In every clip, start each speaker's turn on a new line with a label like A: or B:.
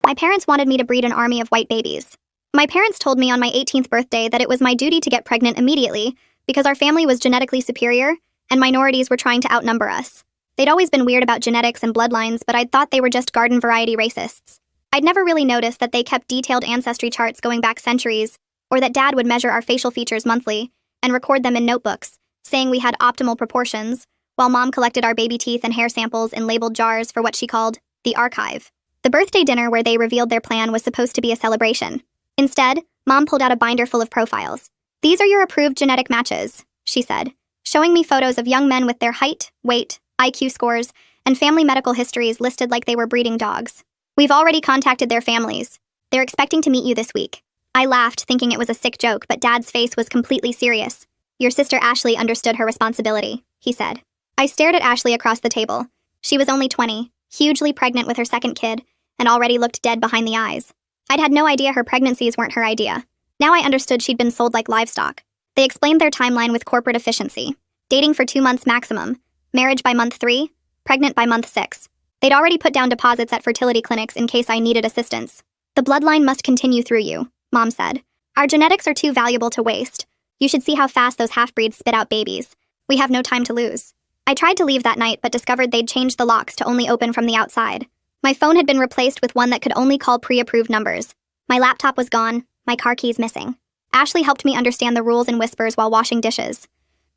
A: My parents wanted me to breed an army of white babies. My parents told me on my 18th birthday that it was my duty to get pregnant immediately because our family was genetically superior and minorities were trying to outnumber us. They'd always been weird about genetics and bloodlines, but I'd thought they were just garden variety racists. I'd never really noticed that they kept detailed ancestry charts going back centuries, or that Dad would measure our facial features monthly and record them in notebooks, saying we had optimal proportions, while Mom collected our baby teeth and hair samples in labeled jars for what she called the archive. The birthday dinner where they revealed their plan was supposed to be a celebration. Instead, Mom pulled out a binder full of profiles. "These are your approved genetic matches," she said, showing me photos of young men with their height, weight, IQ scores, and family medical histories listed like they were breeding dogs. "We've already contacted their families. They're expecting to meet you this week." I laughed, thinking it was a sick joke, but Dad's face was completely serious. "Your sister Ashley understood her responsibility," he said. I stared at Ashley across the table. She was only 20, hugely pregnant with her second kid, and already looked dead behind the eyes. I'd had no idea her pregnancies weren't her idea. Now I understood she'd been sold like livestock. They explained their timeline with corporate efficiency. Dating for 2 months maximum, marriage by month 3, pregnant by month 6. They'd already put down deposits at fertility clinics in case I needed assistance. "The bloodline must continue through you," Mom said. "Our genetics are too valuable to waste. You should see how fast those half-breeds spit out babies. We have no time to lose." I tried to leave that night but discovered they'd changed the locks to only open from the outside. My phone had been replaced with one that could only call pre-approved numbers. My laptop was gone, my car keys missing. Ashley helped me understand the rules in whispers while washing dishes.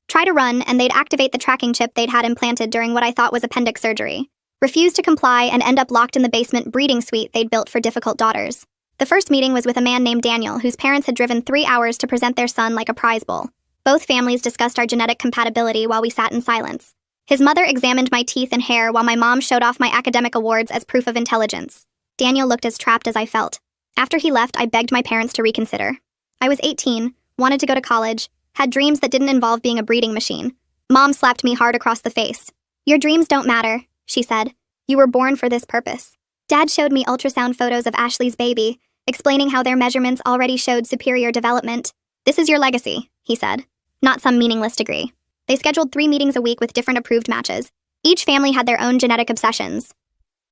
A: Try to run, and they'd activate the tracking chip they'd had implanted during what I thought was appendix surgery. Refuse to comply and end up locked in the basement breeding suite they'd built for difficult daughters. The first meeting was with a man named Daniel, whose parents had driven 3 hours to present their son like a prize bull. Both families discussed our genetic compatibility while we sat in silence. His mother examined my teeth and hair while my mom showed off my academic awards as proof of intelligence. Daniel looked as trapped as I felt. After he left, I begged my parents to reconsider. I was 18, wanted to go to college, had dreams that didn't involve being a breeding machine. Mom slapped me hard across the face. "Your dreams don't matter," she said. "You were born for this purpose." Dad showed me ultrasound photos of Ashley's baby, explaining how their measurements already showed superior development. "This is your legacy," he said, not some meaningless degree. They scheduled 3 meetings a week with different approved matches. Each family had their own genetic obsessions.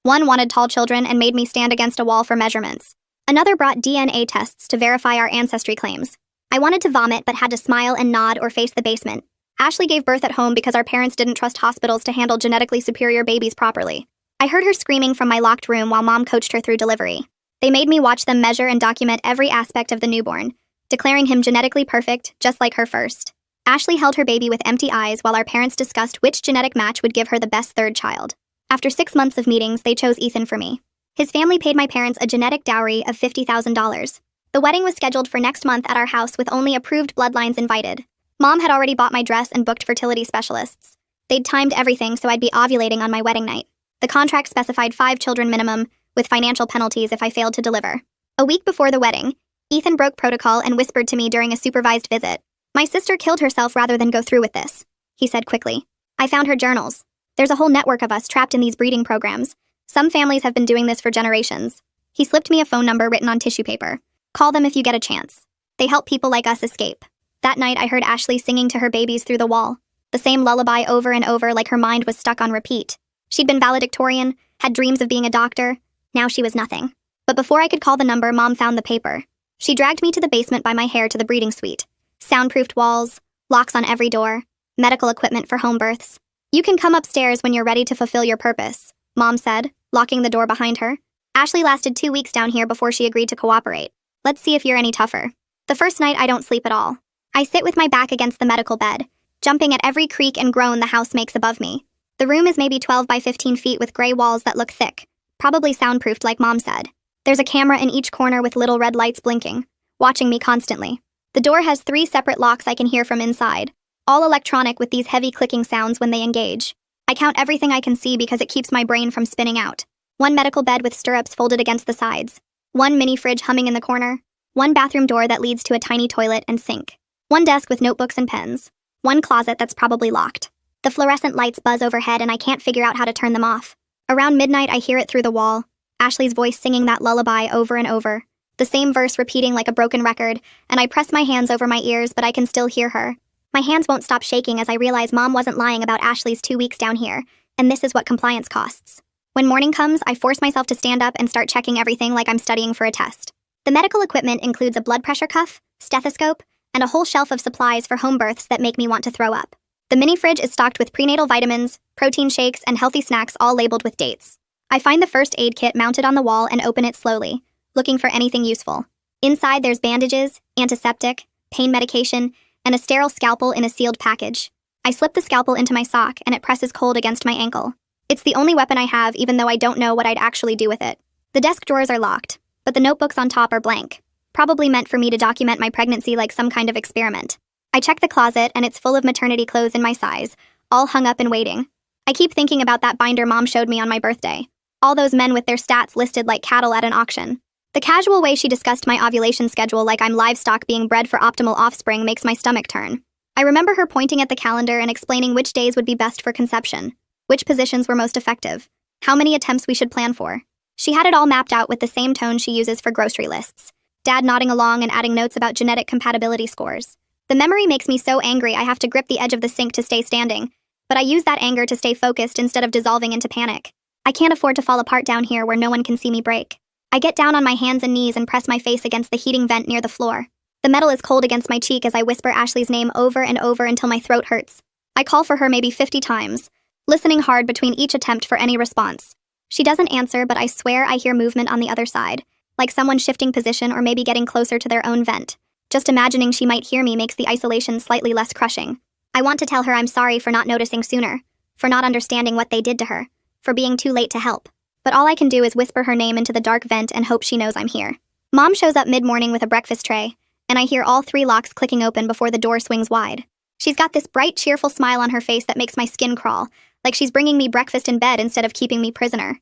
A: One wanted tall children and made me stand against a wall for measurements. Another brought DNA tests to verify our ancestry claims. I wanted to vomit but had to smile and nod or face the basement. Ashley gave birth at home because our parents didn't trust hospitals to handle genetically superior babies properly. I heard her screaming from my locked room while Mom coached her through delivery. They made me watch them measure and document every aspect of the newborn, declaring him genetically perfect, just like her first. Ashley held her baby with empty eyes while our parents discussed which genetic match would give her the best third child. After 6 months of meetings, they chose Ethan for me. His family paid my parents a genetic dowry of $50,000. The wedding was scheduled for next month at our house with only approved bloodlines invited. Mom had already bought my dress and booked fertility specialists. They'd timed everything so I'd be ovulating on my wedding night. The contract specified 5 children minimum, with financial penalties if I failed to deliver. A week before the wedding, Ethan broke protocol and whispered to me during a supervised visit. "My sister killed herself rather than go through with this," he said quickly. "I found her journals. There's a whole network of us trapped in these breeding programs. Some families have been doing this for generations." He slipped me a phone number written on tissue paper. "Call them if you get a chance. They help people like us escape." That night, I heard Ashley singing to her babies through the wall. The same lullaby over and over, like her mind was stuck on repeat. She'd been valedictorian, had dreams of being a doctor. Now she was nothing. But before I could call the number, Mom found the paper. She dragged me to the basement by my hair to the breeding suite. Soundproofed walls, locks on every door, medical equipment for home births. "You can come upstairs when you're ready to fulfill your purpose," Mom said, locking the door behind her. "Ashley lasted 2 weeks down here before she agreed to cooperate. Let's see if you're any tougher." The first night, I don't sleep at all. I sit with my back against the medical bed, jumping at every creak and groan the house makes above me. The room is maybe 12 by 15 feet with gray walls that look thick, probably soundproofed like Mom said. There's a camera in each corner with little red lights blinking, watching me constantly. The door has 3 separate locks I can hear from inside, all electronic with these heavy clicking sounds when they engage. I count everything I can see because it keeps my brain from spinning out. 1 medical bed with stirrups folded against the sides. 1 mini fridge humming in the corner. 1 bathroom door that leads to a tiny toilet and sink. 1 desk with notebooks and pens. 1 closet that's probably locked. The fluorescent lights buzz overhead and I can't figure out how to turn them off. Around midnight, I hear it through the wall, Ashley's voice singing that lullaby over and over. The same verse repeating like a broken record, and I press my hands over my ears, but I can still hear her. My hands won't stop shaking as I realize Mom wasn't lying about Ashley's 2 weeks down here, and this is what compliance costs. When morning comes, I force myself to stand up and start checking everything like I'm studying for a test. The medical equipment includes a blood pressure cuff, stethoscope, and a whole shelf of supplies for home births that make me want to throw up. The mini fridge is stocked with prenatal vitamins, protein shakes, and healthy snacks all labeled with dates. I find the first aid kit mounted on the wall and open it slowly, looking for anything useful. Inside, there's bandages, antiseptic, pain medication, and a sterile scalpel in a sealed package. I slip the scalpel into my sock and it presses cold against my ankle. It's the only weapon I have, even though I don't know what I'd actually do with it. The desk drawers are locked, but the notebooks on top are blank, probably meant for me to document my pregnancy like some kind of experiment. I check the closet and it's full of maternity clothes in my size, all hung up and waiting. I keep thinking about that binder Mom showed me on my birthday. All those men with their stats listed like cattle at an auction. The casual way she discussed my ovulation schedule like I'm livestock being bred for optimal offspring makes my stomach turn. I remember her pointing at the calendar and explaining which days would be best for conception, which positions were most effective, how many attempts we should plan for. She had it all mapped out with the same tone she uses for grocery lists. Dad nodding along and adding notes about genetic compatibility scores. The memory makes me so angry I have to grip the edge of the sink to stay standing, but I use that anger to stay focused instead of dissolving into panic. I can't afford to fall apart down here where no one can see me break. I get down on my hands and knees and press my face against the heating vent near the floor. The metal is cold against my cheek as I whisper Ashley's name over and over until my throat hurts. I call for her maybe 50 times, listening hard between each attempt for any response. She doesn't answer, but I swear I hear movement on the other side, like someone shifting position or maybe getting closer to their own vent. Just imagining she might hear me makes the isolation slightly less crushing. I want to tell her I'm sorry for not noticing sooner, for not understanding what they did to her, for being too late to help. But all I can do is whisper her name into the dark vent and hope she knows I'm here. Mom shows up mid-morning with a breakfast tray, and I hear all 3 locks clicking open before the door swings wide. She's got this bright, cheerful smile on her face that makes my skin crawl, like she's bringing me breakfast in bed instead of keeping me prisoner.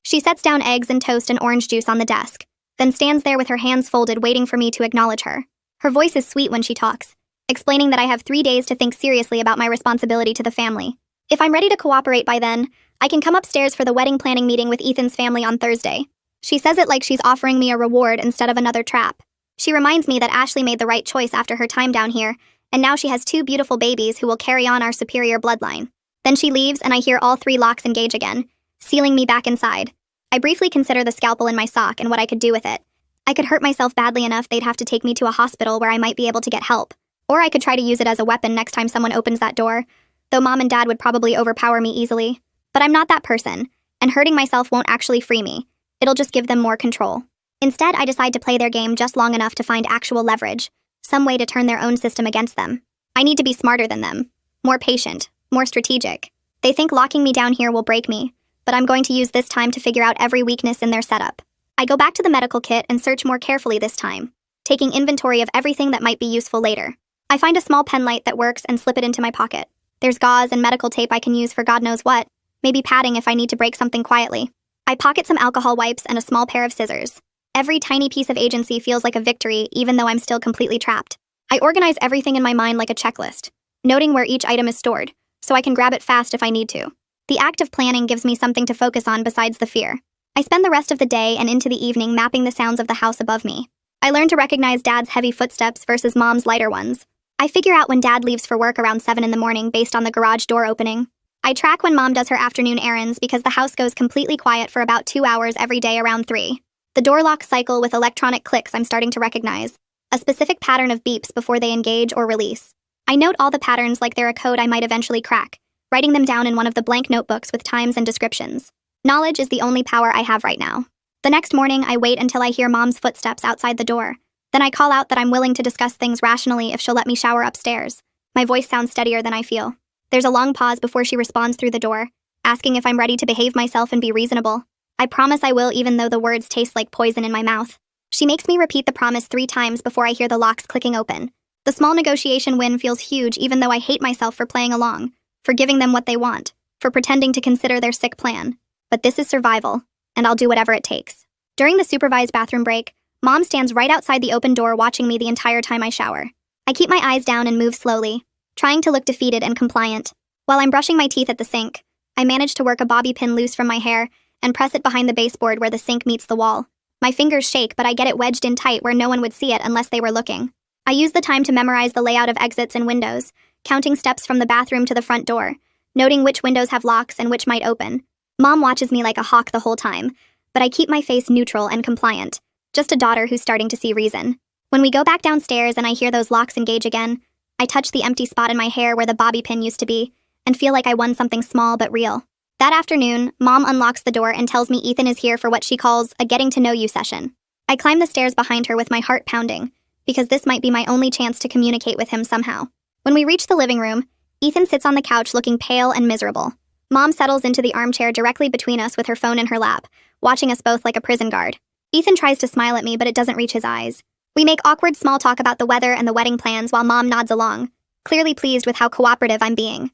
A: She sets down eggs and toast and orange juice on the desk, then stands there with her hands folded waiting for me to acknowledge her. Her voice is sweet when she talks, explaining that I have 3 days to think seriously about my responsibility to the family. If I'm ready to cooperate by then, I can come upstairs for the wedding planning meeting with Ethan's family on Thursday. She says it like she's offering me a reward instead of another trap. She reminds me that Ashley made the right choice after her time down here, and now she has 2 beautiful babies who will carry on our superior bloodline. Then she leaves and I hear all 3 locks engage again, sealing me back inside. I briefly consider the scalpel in my sock and what I could do with it. I could hurt myself badly enough they'd have to take me to a hospital where I might be able to get help. Or I could try to use it as a weapon next time someone opens that door, though Mom and Dad would probably overpower me easily. But I'm not that person, and hurting myself won't actually free me. It'll just give them more control. Instead, I decide to play their game just long enough to find actual leverage, some way to turn their own system against them. I need to be smarter than them, more patient, more strategic. They think locking me down here will break me, but I'm going to use this time to figure out every weakness in their setup. I go back to the medical kit and search more carefully this time, taking inventory of everything that might be useful later. I find a small pen light that works and slip it into my pocket. There's gauze and medical tape I can use for God knows what, maybe padding if I need to break something quietly. I pocket some alcohol wipes and a small pair of scissors. Every tiny piece of agency feels like a victory, even though I'm still completely trapped. I organize everything in my mind like a checklist, noting where each item is stored, so I can grab it fast if I need to. The act of planning gives me something to focus on besides the fear. I spend the rest of the day and into the evening mapping the sounds of the house above me. I learn to recognize Dad's heavy footsteps versus Mom's lighter ones. I figure out when Dad leaves for work around 7 in the morning based on the garage door opening. I track when Mom does her afternoon errands because the house goes completely quiet for about 2 hours every day around 3. The door lock cycle with electronic clicks I'm starting to recognize, a specific pattern of beeps before they engage or release. I note all the patterns like they're a code I might eventually crack, writing them down in one of the blank notebooks with times and descriptions. Knowledge is the only power I have right now. The next morning, I wait until I hear Mom's footsteps outside the door. Then I call out that I'm willing to discuss things rationally if she'll let me shower upstairs. My voice sounds steadier than I feel. There's a long pause before she responds through the door, asking if I'm ready to behave myself and be reasonable. I promise I will, even though the words taste like poison in my mouth. She makes me repeat the promise 3 times before I hear the locks clicking open. The small negotiation win feels huge even though I hate myself for playing along, for giving them what they want, for pretending to consider their sick plan. But this is survival, and I'll do whatever it takes. During the supervised bathroom break, Mom stands right outside the open door watching me the entire time I shower. I keep my eyes down and move slowly, trying to look defeated and compliant. While I'm brushing my teeth at the sink, I manage to work a bobby pin loose from my hair and press it behind the baseboard where the sink meets the wall. My fingers shake, but I get it wedged in tight where no one would see it unless they were looking. I use the time to memorize the layout of exits and windows, counting steps from the bathroom to the front door, noting which windows have locks and which might open. Mom watches me like a hawk the whole time, but I keep my face neutral and compliant. Just a daughter who's starting to see reason. When we go back downstairs and I hear those locks engage again, I touch the empty spot in my hair where the bobby pin used to be, and feel like I won something small but real. That afternoon, Mom unlocks the door and tells me Ethan is here for what she calls a getting-to-know-you session. I climb the stairs behind her with my heart pounding, because this might be my only chance to communicate with him somehow. When we reach the living room, Ethan sits on the couch looking pale and miserable. Mom settles into the armchair directly between us with her phone in her lap, watching us both like a prison guard. Ethan tries to smile at me, but it doesn't reach his eyes. We make awkward small talk about the weather and the wedding plans while Mom nods along, clearly pleased with how cooperative I'm being.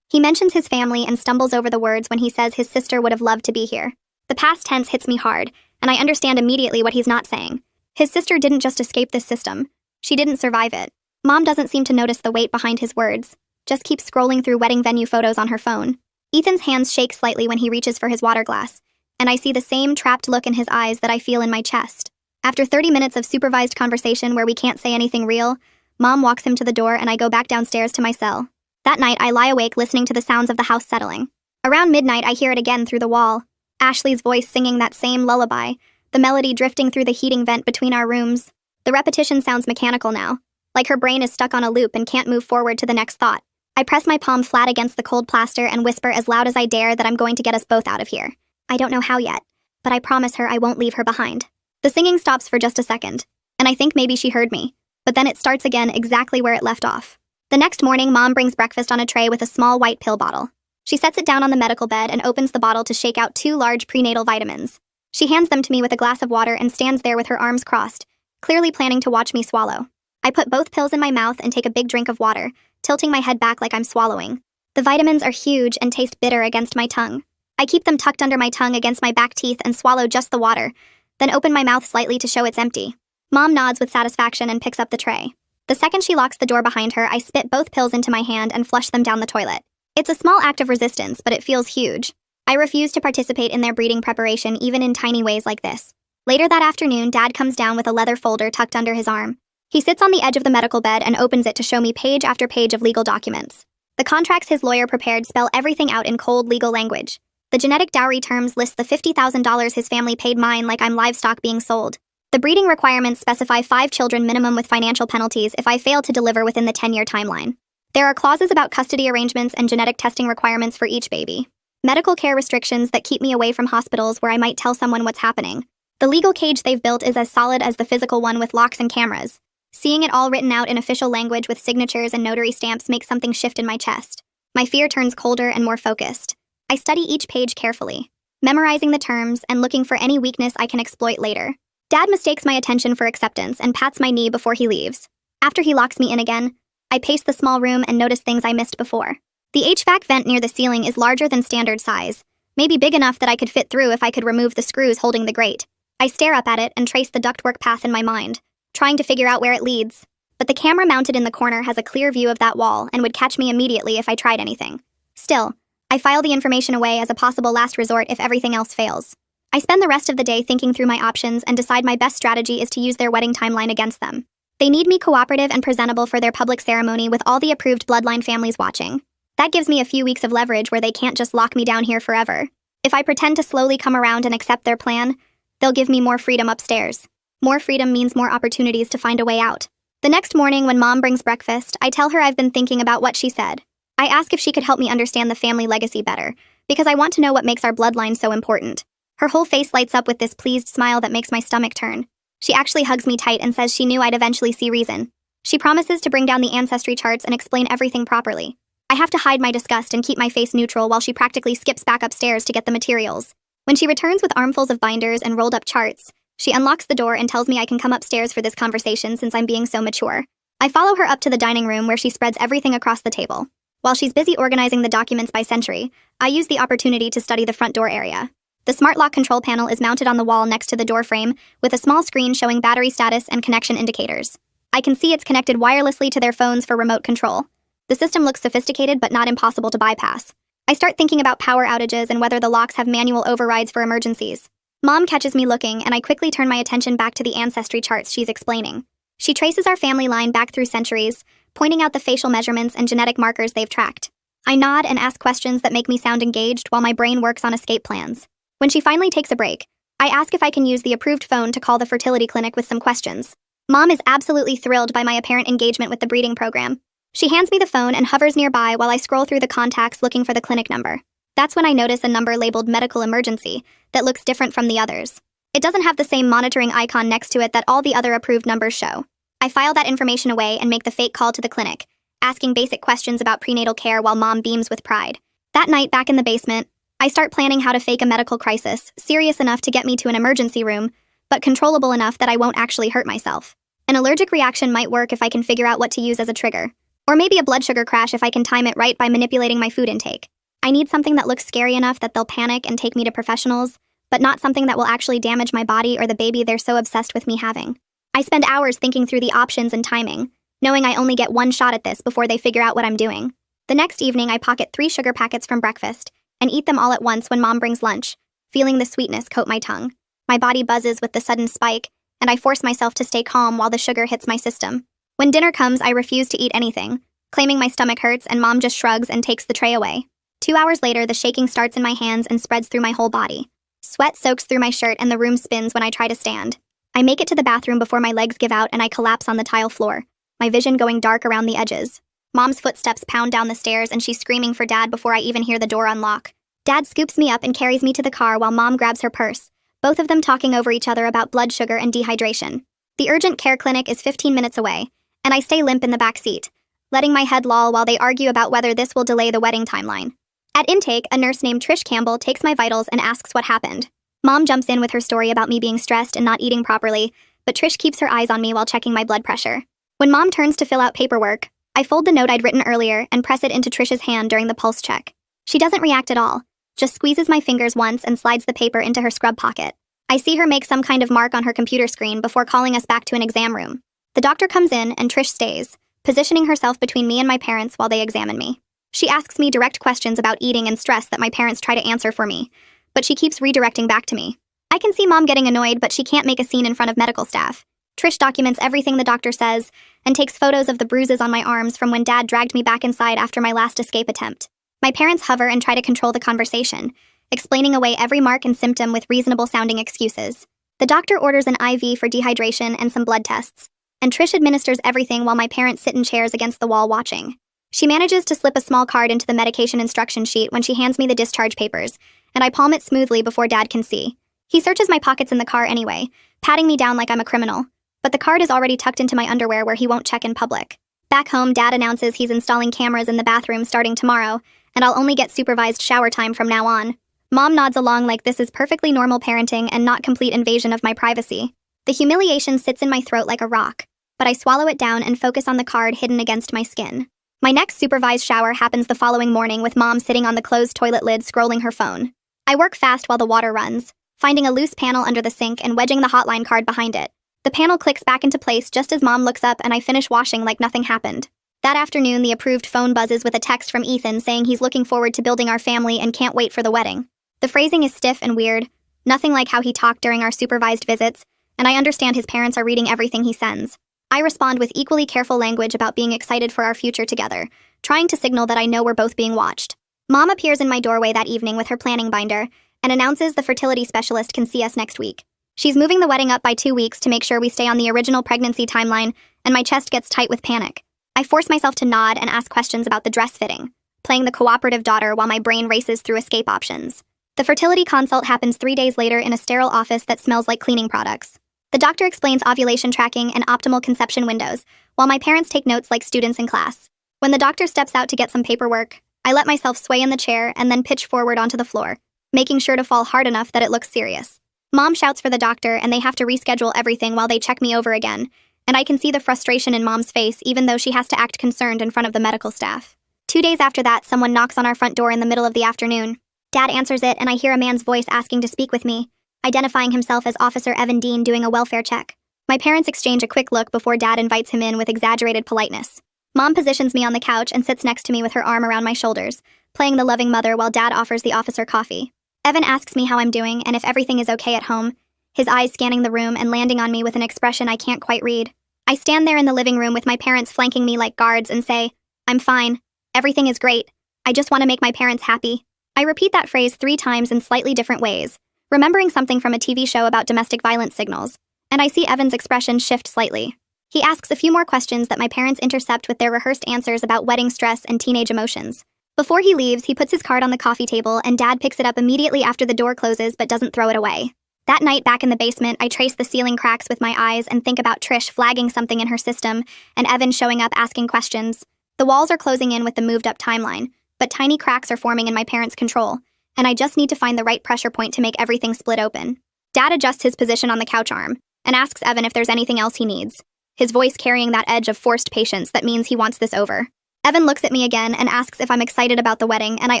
A: He mentions his family and stumbles over the words when he says his sister would have loved to be here. The past tense hits me hard, and I understand immediately what he's not saying. His sister didn't just escape this system. She didn't survive it. Mom doesn't seem to notice the weight behind his words, just keeps scrolling through wedding venue photos on her phone. Ethan's hands shake slightly when he reaches for his water glass, and I see the same trapped look in his eyes that I feel in my chest. After 30 minutes of supervised conversation where we can't say anything real, Mom walks him to the door and I go back downstairs to my cell. That night, I lie awake listening to the sounds of the house settling. Around midnight, I hear it again through the wall. Ashley's voice singing that same lullaby, the melody drifting through the heating vent between our rooms. The repetition sounds mechanical now, like her brain is stuck on a loop and can't move forward to the next thought. I press my palm flat against the cold plaster and whisper as loud as I dare that I'm going to get us both out of here. I don't know how yet, but I promise her I won't leave her behind. The singing stops for just a second, and I think maybe she heard me, but then it starts again exactly where it left off. The next morning, Mom brings breakfast on a tray with a small white pill bottle. She sets it down on the medical bed and opens the bottle to shake out 2 large prenatal vitamins. She hands them to me with a glass of water and stands there with her arms crossed, clearly planning to watch me swallow. I put both pills in my mouth and take a big drink of water, tilting my head back like I'm swallowing. The vitamins are huge and taste bitter against my tongue. I keep them tucked under my tongue against my back teeth and swallow just the water, then open my mouth slightly to show it's empty. Mom nods with satisfaction and picks up the tray. The second she locks the door behind her, I spit both pills into my hand and flush them down the toilet. It's a small act of resistance, but it feels huge. I refuse to participate in their breeding preparation even in tiny ways like this. Later that afternoon, Dad comes down with a leather folder tucked under his arm. He sits on the edge of the medical bed and opens it to show me page after page of legal documents. The contracts his lawyer prepared spell everything out in cold legal language. The genetic dowry terms list the $50,000 his family paid mine like I'm livestock being sold. The breeding requirements specify 5 children minimum with financial penalties if I fail to deliver within the 10-year timeline. There are clauses about custody arrangements and genetic testing requirements for each baby. Medical care restrictions that keep me away from hospitals where I might tell someone what's happening. The legal cage they've built is as solid as the physical one with locks and cameras. Seeing it all written out in official language with signatures and notary stamps makes something shift in my chest. My fear turns colder and more focused. I study each page carefully, memorizing the terms and looking for any weakness I can exploit later. Dad mistakes my attention for acceptance and pats my knee before he leaves. After he locks me in again, I pace the small room and notice things I missed before. The HVAC vent near the ceiling is larger than standard size, maybe big enough that I could fit through if I could remove the screws holding the grate. I stare up at it and trace the ductwork path in my mind, trying to figure out where it leads. But the camera mounted in the corner has a clear view of that wall and would catch me immediately if I tried anything. Still, I file the information away as a possible last resort if everything else fails. I spend the rest of the day thinking through my options and decide my best strategy is to use their wedding timeline against them. They need me cooperative and presentable for their public ceremony with all the approved Bloodline families watching. That gives me a few weeks of leverage where they can't just lock me down here forever. If I pretend to slowly come around and accept their plan, they'll give me more freedom upstairs. More freedom means more opportunities to find a way out. The next morning when Mom brings breakfast, I tell her I've been thinking about what she said. I ask if she could help me understand the family legacy better, because I want to know what makes our bloodline so important. Her whole face lights up with this pleased smile that makes my stomach turn. She actually hugs me tight and says she knew I'd eventually see reason. She promises to bring down the ancestry charts and explain everything properly. I have to hide my disgust and keep my face neutral while she practically skips back upstairs to get the materials. When she returns with armfuls of binders and rolled up charts, she unlocks the door and tells me I can come upstairs for this conversation since I'm being so mature. I follow her up to the dining room where she spreads everything across the table. While she's busy organizing the documents by century, I use the opportunity to study the front door area. The smart lock control panel is mounted on the wall next to the door frame with a small screen showing battery status and connection indicators. I can see it's connected wirelessly to their phones for remote control. The system looks sophisticated but not impossible to bypass. I start thinking about power outages and whether the locks have manual overrides for emergencies. Mom catches me looking, and I quickly turn my attention back to the ancestry charts she's explaining. She traces our family line back through centuries, pointing out the facial measurements and genetic markers they've tracked. I nod and ask questions that make me sound engaged while my brain works on escape plans. When she finally takes a break, I ask if I can use the approved phone to call the fertility clinic with some questions. Mom is absolutely thrilled by my apparent engagement with the breeding program. She hands me the phone and hovers nearby while I scroll through the contacts looking for the clinic number. That's when I notice a number labeled medical emergency that looks different from the others. It doesn't have the same monitoring icon next to it that all the other approved numbers show. I file that information away and make the fake call to the clinic, asking basic questions about prenatal care while Mom beams with pride. That night, back in the basement, I start planning how to fake a medical crisis, serious enough to get me to an emergency room, but controllable enough that I won't actually hurt myself. An allergic reaction might work if I can figure out what to use as a trigger. Or maybe a blood sugar crash if I can time it right by manipulating my food intake. I need something that looks scary enough that they'll panic and take me to professionals, but not something that will actually damage my body or the baby they're so obsessed with me having. I spend hours thinking through the options and timing, knowing I only get one shot at this before they figure out what I'm doing. The next evening, I pocket 3 sugar packets from breakfast and eat them all at once when Mom brings lunch, feeling the sweetness coat my tongue. My body buzzes with the sudden spike, and I force myself to stay calm while the sugar hits my system. When dinner comes, I refuse to eat anything, claiming my stomach hurts, and Mom just shrugs and takes the tray away. 2 hours later, the shaking starts in my hands and spreads through my whole body. Sweat soaks through my shirt and the room spins when I try to stand. I make it to the bathroom before my legs give out and I collapse on the tile floor, my vision going dark around the edges. Mom's footsteps pound down the stairs and she's screaming for Dad before I even hear the door unlock. Dad scoops me up and carries me to the car while Mom grabs her purse, both of them talking over each other about blood sugar and dehydration. The urgent care clinic is 15 minutes away, and I stay limp in the back seat, letting my head loll while they argue about whether this will delay the wedding timeline. At intake, a nurse named Trish Campbell takes my vitals and asks what happened. Mom jumps in with her story about me being stressed and not eating properly, but Trish keeps her eyes on me while checking my blood pressure. When Mom turns to fill out paperwork, I fold the note I'd written earlier and press it into Trish's hand during the pulse check. She doesn't react at all, just squeezes my fingers once and slides the paper into her scrub pocket. I see her make some kind of mark on her computer screen before calling us back to an exam room. The doctor comes in and Trish stays, positioning herself between me and my parents while they examine me. She asks me direct questions about eating and stress that my parents try to answer for me, but she keeps redirecting back to me. I can see Mom getting annoyed, but she can't make a scene in front of medical staff. Trish documents everything the doctor says and takes photos of the bruises on my arms from when Dad dragged me back inside after my last escape attempt. My parents hover and try to control the conversation, explaining away every mark and symptom with reasonable-sounding excuses. The doctor orders an IV for dehydration and some blood tests, and Trish administers everything while my parents sit in chairs against the wall watching. She manages to slip a small card into the medication instruction sheet when she hands me the discharge papers, and I palm it smoothly before Dad can see. He searches my pockets in the car anyway, patting me down like I'm a criminal, but the card is already tucked into my underwear where he won't check in public. Back home, Dad announces he's installing cameras in the bathroom starting tomorrow, and I'll only get supervised shower time from now on. Mom nods along like this is perfectly normal parenting and not complete invasion of my privacy. The humiliation sits in my throat like a rock, but I swallow it down and focus on the card hidden against my skin. My next supervised shower happens the following morning with Mom sitting on the closed toilet lid scrolling her phone. I work fast while the water runs, finding a loose panel under the sink and wedging the hotline card behind it. The panel clicks back into place just as Mom looks up and I finish washing like nothing happened. That afternoon, the approved phone buzzes with a text from Ethan saying he's looking forward to building our family and can't wait for the wedding. The phrasing is stiff and weird, nothing like how he talked during our supervised visits, and I understand his parents are reading everything he sends. I respond with equally careful language about being excited for our future together, trying to signal that I know we're both being watched. Mom appears in my doorway that evening with her planning binder and announces the fertility specialist can see us next week. She's moving the wedding up by 2 weeks to make sure we stay on the original pregnancy timeline, and my chest gets tight with panic. I force myself to nod and ask questions about the dress fitting, playing the cooperative daughter while my brain races through escape options. The fertility consult happens 3 days later in a sterile office that smells like cleaning products. The doctor explains ovulation tracking and optimal conception windows, while my parents take notes like students in class. When the doctor steps out to get some paperwork, I let myself sway in the chair and then pitch forward onto the floor, making sure to fall hard enough that it looks serious. Mom shouts for the doctor and they have to reschedule everything while they check me over again, and I can see the frustration in Mom's face even though she has to act concerned in front of the medical staff. 2 days after that, someone knocks on our front door in the middle of the afternoon. Dad answers it and I hear a man's voice asking to speak with me, identifying himself as Officer Evan Dean doing a welfare check. My parents exchange a quick look before Dad invites him in with exaggerated politeness. Mom positions me on the couch and sits next to me with her arm around my shoulders, playing the loving mother while Dad offers the officer coffee. Evan asks me how I'm doing and if everything is okay at home, his eyes scanning the room and landing on me with an expression I can't quite read. I stand there in the living room with my parents flanking me like guards and say, "I'm fine. Everything is great. I just want to make my parents happy. I repeat that phrase 3 times in slightly different ways, remembering something from a TV show about domestic violence signals, and I see Evan's expression shift slightly. He asks a few more questions that my parents intercept with their rehearsed answers about wedding stress and teenage emotions. Before he leaves, he puts his card on the coffee table and Dad picks it up immediately after the door closes but doesn't throw it away. That night back in the basement, I trace the ceiling cracks with my eyes and think about Trish flagging something in her system and Evan showing up asking questions. The walls are closing in with the moved up timeline, but tiny cracks are forming in my parents' control, and I just need to find the right pressure point to make everything split open. Dad adjusts his position on the couch arm and asks Evan if there's anything else he needs, his voice carrying that edge of forced patience that means he wants this over. Evan looks at me again and asks if I'm excited about the wedding, and I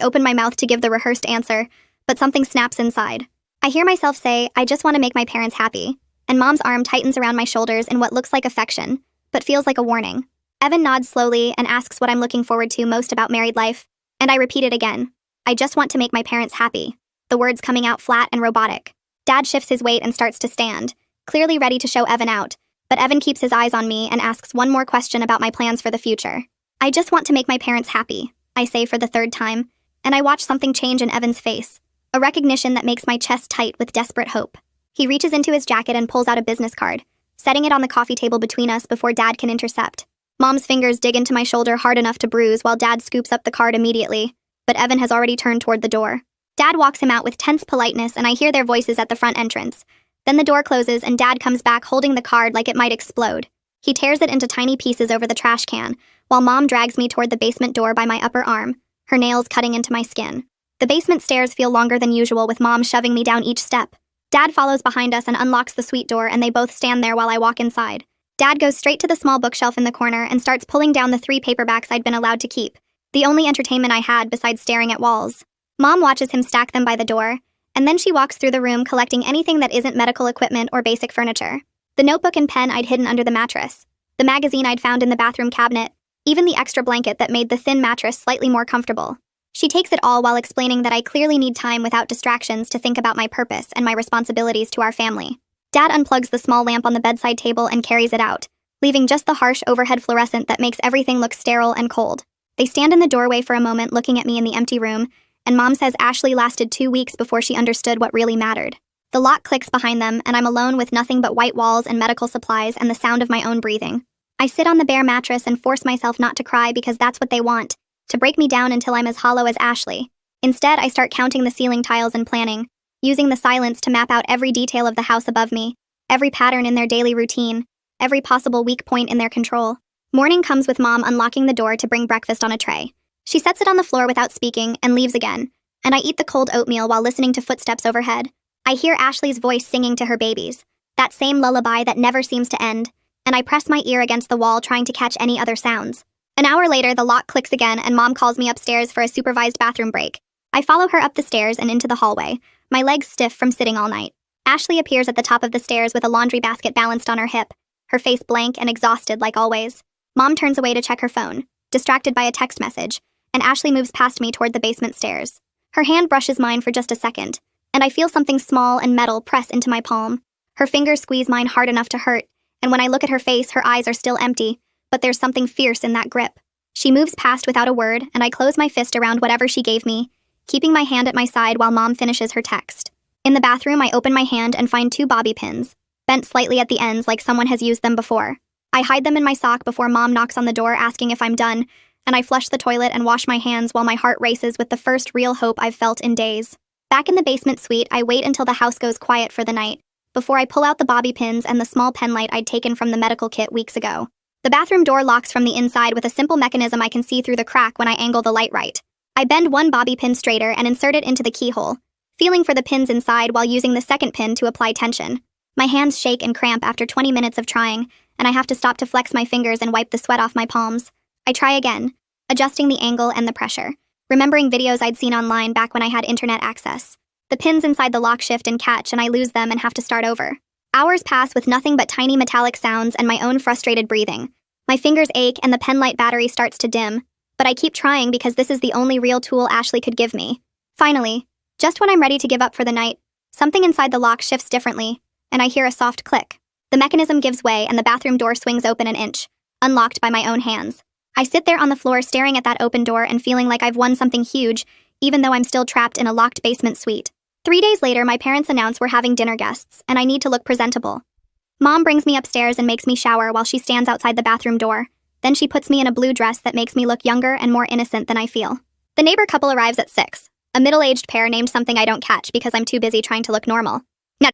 A: open my mouth to give the rehearsed answer, but something snaps inside. I hear myself say, I just want to make my parents happy, and Mom's arm tightens around my shoulders in what looks like affection, but feels like a warning. Evan nods slowly and asks what I'm looking forward to most about married life, and I repeat it again. I just want to make my parents happy. The words coming out flat and robotic. Dad shifts his weight and starts to stand, clearly ready to show Evan out, but Evan keeps his eyes on me and asks one more question about my plans for the future. I just want to make my parents happy, I say for the 3rd time, and I watch something change in Evan's face, a recognition that makes my chest tight with desperate hope. He reaches into his jacket and pulls out a business card, setting it on the coffee table between us before Dad can intercept. Mom's fingers dig into my shoulder hard enough to bruise while Dad scoops up the card immediately, but Evan has already turned toward the door. Dad walks him out with tense politeness and I hear their voices at the front entrance. Then the door closes and Dad comes back holding the card like it might explode. He tears it into tiny pieces over the trash can, while Mom drags me toward the basement door by my upper arm, her nails cutting into my skin. The basement stairs feel longer than usual with Mom shoving me down each step. Dad follows behind us and unlocks the suite door and they both stand there while I walk inside. Dad goes straight to the small bookshelf in the corner and starts pulling down the 3 paperbacks I'd been allowed to keep, the only entertainment I had besides staring at walls. Mom watches him stack them by the door, and then she walks through the room collecting anything that isn't medical equipment or basic furniture. The notebook and pen I'd hidden under the mattress, the magazine I'd found in the bathroom cabinet, even the extra blanket that made the thin mattress slightly more comfortable. She takes it all while explaining that I clearly need time without distractions to think about my purpose and my responsibilities to our family. Dad unplugs the small lamp on the bedside table and carries it out, leaving just the harsh overhead fluorescent that makes everything look sterile and cold. They stand in the doorway for a moment looking at me in the empty room, and Mom says Ashley lasted 2 weeks before she understood what really mattered. The lock clicks behind them, and I'm alone with nothing but white walls and medical supplies and the sound of my own breathing. I sit on the bare mattress and force myself not to cry because that's what they want, to break me down until I'm as hollow as Ashley. Instead, I start counting the ceiling tiles and planning, using the silence to map out every detail of the house above me, every pattern in their daily routine, every possible weak point in their control. Morning comes with Mom unlocking the door to bring breakfast on a tray. She sets it on the floor without speaking and leaves again, and I eat the cold oatmeal while listening to footsteps overhead. I hear Ashley's voice singing to her babies, that same lullaby that never seems to end, and I press my ear against the wall trying to catch any other sounds. An hour later, the lock clicks again and Mom calls me upstairs for a supervised bathroom break. I follow her up the stairs and into the hallway, my legs stiff from sitting all night. Ashley appears at the top of the stairs with a laundry basket balanced on her hip, her face blank and exhausted like always. Mom turns away to check her phone, distracted by a text message, and Ashley moves past me toward the basement stairs. Her hand brushes mine for just a second, and I feel something small and metal press into my palm. Her fingers squeeze mine hard enough to hurt, and when I look at her face, her eyes are still empty, but there's something fierce in that grip. She moves past without a word, and I close my fist around whatever she gave me, keeping my hand at my side while Mom finishes her text. In the bathroom, I open my hand and find 2 bobby pins, bent slightly at the ends like someone has used them before. I hide them in my sock before Mom knocks on the door asking if I'm done, and I flush the toilet and wash my hands while my heart races with the first real hope I've felt in days. Back in the basement suite, I wait until the house goes quiet for the night, before I pull out the bobby pins and the small pen light I'd taken from the medical kit weeks ago. The bathroom door locks from the inside with a simple mechanism I can see through the crack when I angle the light right. I bend one bobby pin straighter and insert it into the keyhole, feeling for the pins inside while using the second pin to apply tension. My hands shake and cramp after 20 minutes of trying, and I have to stop to flex my fingers and wipe the sweat off my palms. I try again, adjusting the angle and the pressure, remembering videos I'd seen online back when I had internet access. The pins inside the lock shift and catch, and I lose them and have to start over. Hours pass with nothing but tiny metallic sounds and my own frustrated breathing. My fingers ache and the pen light battery starts to dim, but I keep trying because this is the only real tool Ashley could give me. Finally, just when I'm ready to give up for the night, something inside the lock shifts differently, and I hear a soft click. The mechanism gives way and the bathroom door swings open an inch, unlocked by my own hands. I sit there on the floor staring at that open door and feeling like I've won something huge, even though I'm still trapped in a locked basement suite. 3 days later, my parents announce we're having dinner guests, and I need to look presentable. Mom brings me upstairs and makes me shower while she stands outside the bathroom door. Then she puts me in a blue dress that makes me look younger and more innocent than I feel. The neighbor couple arrives at 6. A middle-aged pair named something I don't catch because I'm too busy trying to look normal.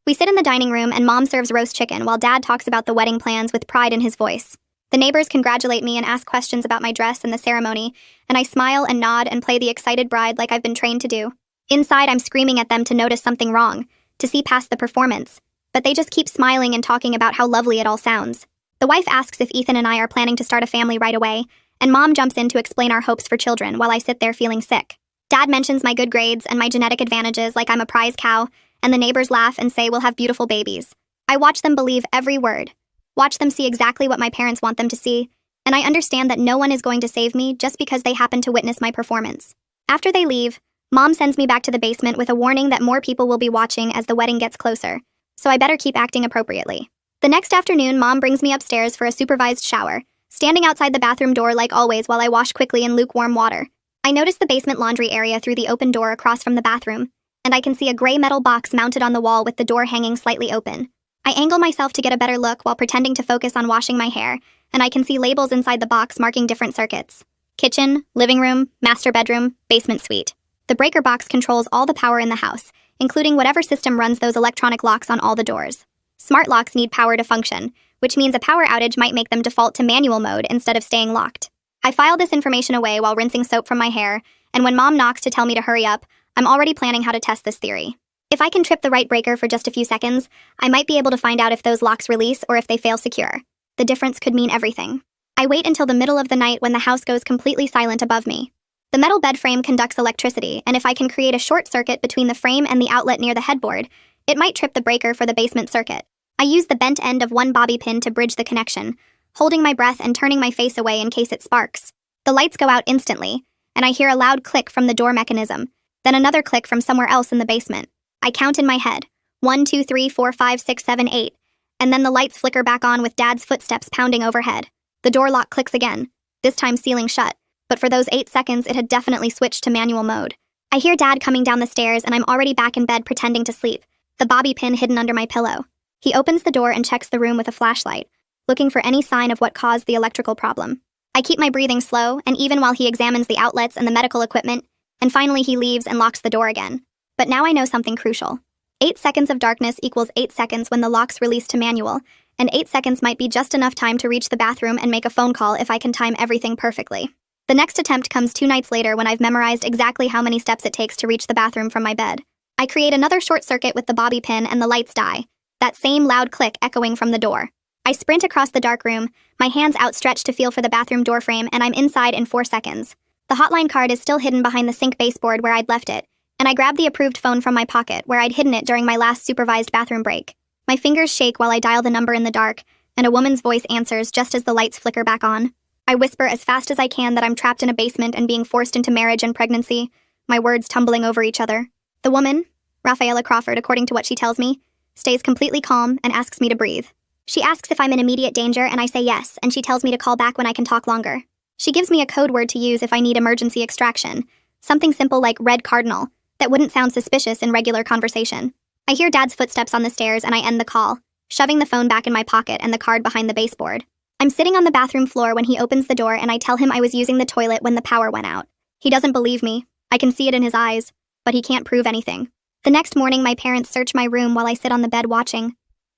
A: We sit in the dining room and Mom serves roast chicken while Dad talks about the wedding plans with pride in his voice. The neighbors congratulate me and ask questions about my dress and the ceremony, and I smile and nod and play the excited bride like I've been trained to do. Inside, I'm screaming at them to notice something wrong, to see past the performance, but they just keep smiling and talking about how lovely it all sounds. The wife asks if Ethan and I are planning to start a family right away, and Mom jumps in to explain our hopes for children while I sit there feeling sick. Dad mentions my good grades and my genetic advantages like I'm a prize cow, and the neighbors laugh and say we'll have beautiful babies. I watch them believe every word. Watch them see exactly what my parents want them to see, and I understand that no one is going to save me just because they happen to witness my performance. After they leave, Mom sends me back to the basement with a warning that more people will be watching as the wedding gets closer, so I better keep acting appropriately. The next afternoon, Mom brings me upstairs for a supervised shower, standing outside the bathroom door like always while I wash quickly in lukewarm water. I notice the basement laundry area through the open door across from the bathroom, and I can see a gray metal box mounted on the wall with the door hanging slightly open. I angle myself to get a better look while pretending to focus on washing my hair, and I can see labels inside the box marking different circuits. Kitchen, living room, master bedroom, basement suite. The breaker box controls all the power in the house, including whatever system runs those electronic locks on all the doors. Smart locks need power to function, which means a power outage might make them default to manual mode instead of staying locked. I file this information away while rinsing soap from my hair, and when Mom knocks to tell me to hurry up, I'm already planning how to test this theory. If I can trip the right breaker for just a few seconds, I might be able to find out if those locks release or if they fail secure. The difference could mean everything. I wait until the middle of the night when the house goes completely silent above me. The metal bed frame conducts electricity, and if I can create a short circuit between the frame and the outlet near the headboard, it might trip the breaker for the basement circuit. I use the bent end of one bobby pin to bridge the connection, holding my breath and turning my face away in case it sparks. The lights go out instantly, and I hear a loud click from the door mechanism, then another click from somewhere else in the basement. I count in my head, 1, 2, 3, 4, 5, 6, 7, 8, and then the lights flicker back on with Dad's footsteps pounding overhead. The door lock clicks again, this time sealing shut, but for those 8 seconds it had definitely switched to manual mode. I hear Dad coming down the stairs and I'm already back in bed pretending to sleep, the bobby pin hidden under my pillow. He opens the door and checks the room with a flashlight, looking for any sign of what caused the electrical problem. I keep my breathing slow, and even while he examines the outlets and the medical equipment, and finally he leaves and locks the door again. But now I know something crucial. 8 seconds of darkness equals 8 seconds when the lock's release to manual, and 8 seconds might be just enough time to reach the bathroom and make a phone call if I can time everything perfectly. The next attempt comes 2 nights later when I've memorized exactly how many steps it takes to reach the bathroom from my bed. I create another short circuit with the bobby pin and the lights die, that same loud click echoing from the door. I sprint across the dark room, my hands outstretched to feel for the bathroom door frame, and I'm inside in 4 seconds. The hotline card is still hidden behind the sink baseboard where I'd left it, and I grab the approved phone from my pocket where I'd hidden it during my last supervised bathroom break. My fingers shake while I dial the number in the dark, and a woman's voice answers just as the lights flicker back on. I whisper as fast as I can that I'm trapped in a basement and being forced into marriage and pregnancy, my words tumbling over each other. The woman, Rafaela Crawford according to what she tells me, stays completely calm and asks me to breathe. She asks if I'm in immediate danger and I say yes, and she tells me to call back when I can talk longer. She gives me a code word to use if I need emergency extraction, something simple like red cardinal, that wouldn't sound suspicious in regular conversation. I hear Dad's footsteps on the stairs and I end the call, shoving the phone back in my pocket and the card behind the baseboard. I'm sitting on the bathroom floor when he opens the door and I tell him I was using the toilet when the power went out. He doesn't believe me. I can see it in his eyes, but he can't prove anything. The next morning, my parents search my room while I sit on the bed watching.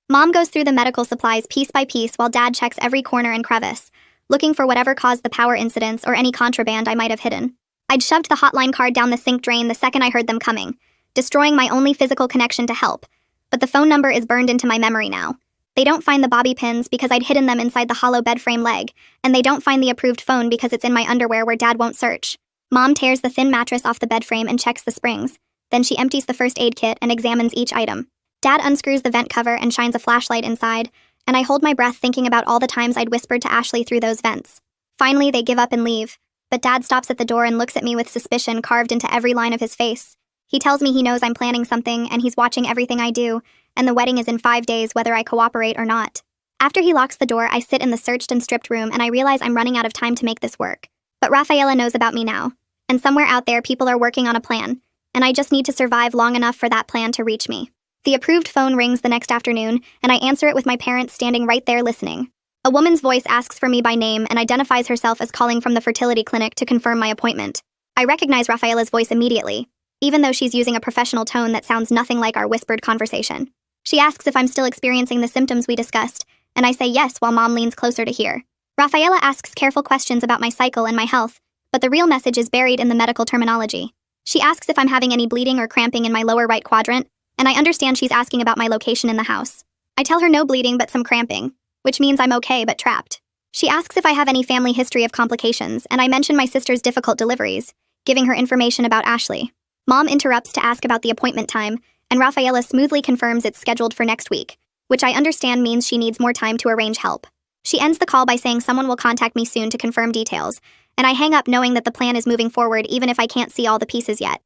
A: Mom goes through the medical supplies piece by piece while Dad checks every corner and crevice, looking for whatever caused the power incidents or any contraband I might have hidden. I'd shoved the hotline card down the sink drain the second I heard them coming, destroying my only physical connection to help, but the phone number is burned into my memory now. They don't find the bobby pins because I'd hidden them inside the hollow bed frame leg, and they don't find the approved phone because it's in my underwear where Dad won't search. Mom tears the thin mattress off the bed frame and checks the springs. Then she empties the first aid kit and examines each item. Dad unscrews the vent cover and shines a flashlight inside, and I hold my breath thinking about all the times I'd whispered to Ashley through those vents. Finally, they give up and leave, but Dad stops at the door and looks at me with suspicion carved into every line of his face. He tells me he knows I'm planning something and he's watching everything I do, and the wedding is in 5 days whether I cooperate or not. After he locks the door, I sit in the searched and stripped room and I realize I'm running out of time to make this work. But Rafaela knows about me now. And somewhere out there, people are working on a plan. And I just need to survive long enough for that plan to reach me. The approved phone rings the next afternoon, and I answer it with my parents standing right there listening. A woman's voice asks for me by name and identifies herself as calling from the fertility clinic to confirm my appointment. I recognize Rafaela's voice immediately, even though she's using a professional tone that sounds nothing like our whispered conversation. She asks if I'm still experiencing the symptoms we discussed, and I say yes while Mom leans closer to hear. Rafaela asks careful questions about my cycle and my health, but the real message is buried in the medical terminology. She asks if I'm having any bleeding or cramping in my lower right quadrant, and I understand she's asking about my location in the house. I tell her no bleeding but some cramping, which means I'm okay but trapped. She asks if I have any family history of complications, and I mention my sister's difficult deliveries, giving her information about Ashley. Mom interrupts to ask about the appointment time, and Rafaela smoothly confirms it's scheduled for next week, which I understand means she needs more time to arrange help. She ends the call by saying someone will contact me soon to confirm details, and I hang up knowing that the plan is moving forward even if I can't see all the pieces yet.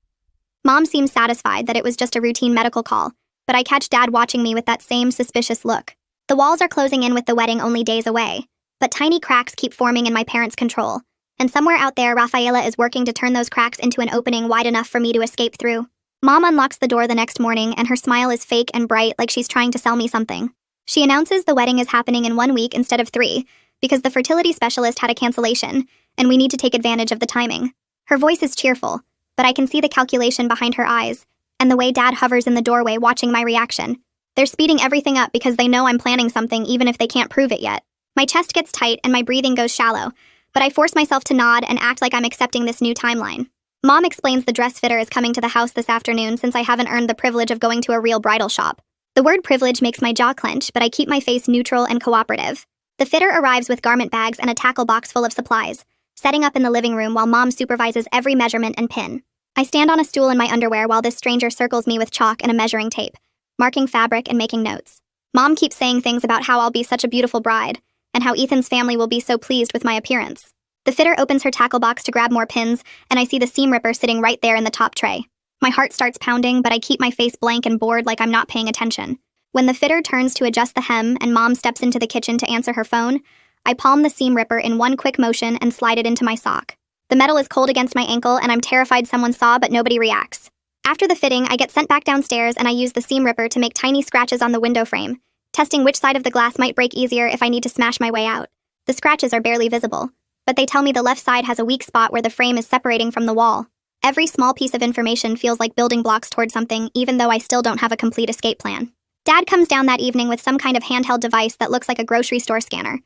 A: Mom seems satisfied that it was just a routine medical call, but I catch Dad watching me with that same suspicious look. The walls are closing in with the wedding only days away, but tiny cracks keep forming in my parents' control, and somewhere out there Rafaela is working to turn those cracks into an opening wide enough for me to escape through. Mom unlocks the door the next morning and her smile is fake and bright like she's trying to sell me something. She announces the wedding is happening in 1 week instead of 3, because the fertility specialist had a cancellation, and we need to take advantage of the timing. Her voice is cheerful, but I can see the calculation behind her eyes, and the way Dad hovers in the doorway watching my reaction. They're speeding everything up because they know I'm planning something even if they can't prove it yet. My chest gets tight and my breathing goes shallow, but I force myself to nod and act like I'm accepting this new timeline. Mom explains the dress fitter is coming to the house this afternoon since I haven't earned the privilege of going to a real bridal shop. The word privilege makes my jaw clench, but I keep my face neutral and cooperative. The fitter arrives with garment bags and a tackle box full of supplies, setting up in the living room while Mom supervises every measurement and pin. I stand on a stool in my underwear while this stranger circles me with chalk and a measuring tape, marking fabric and making notes. Mom keeps saying things about how I'll be such a beautiful bride, and how Ethan's family will be so pleased with my appearance. The fitter opens her tackle box to grab more pins, and I see the seam ripper sitting right there in the top tray. My heart starts pounding, but I keep my face blank and bored like I'm not paying attention. When the fitter turns to adjust the hem and Mom steps into the kitchen to answer her phone, I palm the seam ripper in one quick motion and slide it into my sock. The metal is cold against my ankle and I'm terrified someone saw but nobody reacts. After the fitting, I get sent back downstairs and I use the seam ripper to make tiny scratches on the window frame, testing which side of the glass might break easier if I need to smash my way out. The scratches are barely visible, but they tell me the left side has a weak spot where the frame is separating from the wall. Every small piece of information feels like building blocks toward something, even though I still don't have a complete escape plan. Dad comes down that evening with some kind of handheld device that looks like a grocery store scanner.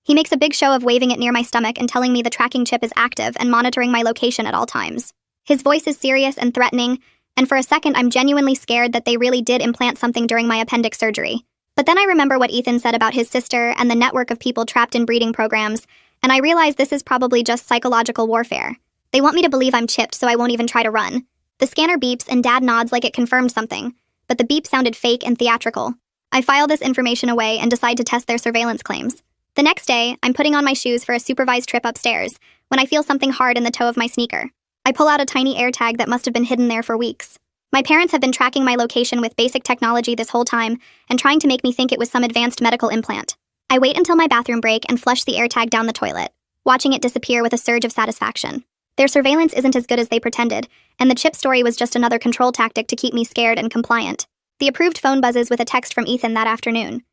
A: He makes a big show of waving it near my stomach and telling me the tracking chip is active and monitoring my location at all times. His voice is serious and threatening, and for a second I'm genuinely scared that they really did implant something during my appendix surgery. But then I remember what Ethan said about his sister and the network of people trapped in breeding programs, and I realize this is probably just psychological warfare. They want me to believe I'm chipped so I won't even try to run. The scanner beeps and Dad nods like it confirmed something, but the beep sounded fake and theatrical. I file this information away and decide to test their surveillance claims. The next day, I'm putting on my shoes for a supervised trip upstairs when I feel something hard in the toe of my sneaker. I pull out a tiny AirTag that must have been hidden there for weeks. My parents have been tracking my location with basic technology this whole time and trying to make me think it was some advanced medical implant. I wait until my bathroom break and flush the AirTag down the toilet, watching it disappear with a surge of satisfaction. Their surveillance isn't as good as they pretended, and the chip story was just another control tactic to keep me scared and compliant. The approved phone buzzes with a text from Ethan that afternoon.